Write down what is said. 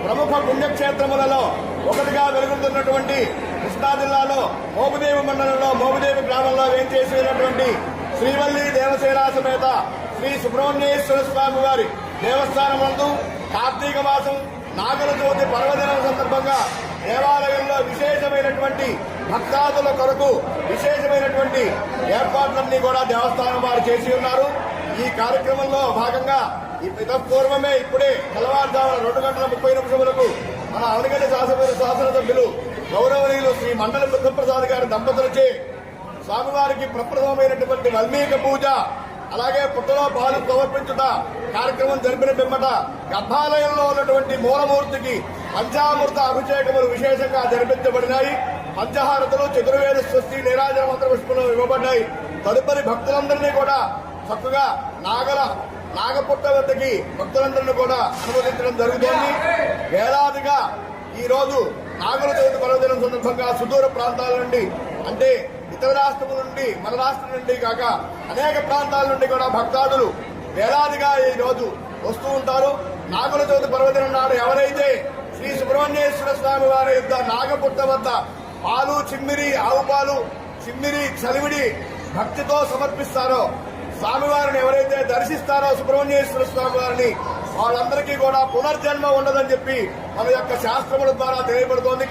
ప్రముఖ పుణ్యక్షేత్రములలో ఒకటిగా వెలుగుతున్నటువంటి కృష్ణా జిల్లాలో మోపుదేవి మండలంలో మోపుదేవి గ్రామంలో వేంచేసినటువంటి శ్రీవల్లి దేవసేనా సమేత శ్రీ సుబ్రహ్మణ్యేశ్వర స్వామి వారి దేవస్థానమందు కార్తీక మాసం నాగల చవితి పర్వదినం సందర్భంగా దేవాలయంలో విశేషమైనటువంటి భక్తాదుల కొరకు విశేషమైనటువంటి ఏర్పాట్లన్నీ కూడా దేవస్థానం వారు చేసి ఉన్నారు. ఈ కార్యక్రమంలో భాగంగా పూర్వమే ఇప్పుడే తెల్లవారుజామున 2:30 మన అవనిగడ్డ శాసనసభ్యులు గౌరవనీయులు శ్రీ మండలి బుద్ధప్రసాద్ గారి దంపతులచే స్వామివారికి ప్రప్రథమైనటువంటి వల్మీక పూజ అలాగే పుట్టలో పాలు సమర్పించుట కార్యక్రమం జరిపిన పిమ్మట గర్భాలయంలో ఉన్నటువంటి మూలమూర్తికి పంచామృత అభిషేకములు విశేషంగా జరిపించబడినాయి. పంచహారతులు చతుర్వేద స్వస్తి నీరాజన మంత్ర పుష్పలు ఇవ్వబడ్డాయి. తదుపరి భక్తులందరినీ కూడా చక్కగా నాగపుట్ట వద్దకి భక్తులందరినీ కూడా అనుమతించడం జరుగుతోంది. వేలాదిగా ఈ రోజు నాగుల చవితి పర్వదినం సందర్భంగా సుదూర ప్రాంతాల నుండి అంటే ఇతర రాష్ట్రముల నుండి మన రాష్ట్రం నుండి కాక అనేక ప్రాంతాల నుండి కూడా భక్తాదులు వేలాదిగా ఈ రోజు వస్తూ ఉంటారు. నాగుల చవితి పర్వదినం నాడు ఎవరైతే శ్రీ సుబ్రహ్మణ్యేశ్వర స్వామి వారి యొక్క నాగపుట్ట వద్ద పాలు చిమ్మిరి ఆవు పాలు చిమ్మిరి చలివిడి భక్తితో సమర్పిస్తారో స్వామివారిని ఎవరైతే దర్శిస్తారో సుబ్రహ్మణ్యేశ్వర స్వామి వారిని వాళ్ళందరికీ కూడా పునర్జన్మ ఉండదని చెప్పి మన యొక్క శాస్త్రముల ద్వారా తెలియబడుతోంది.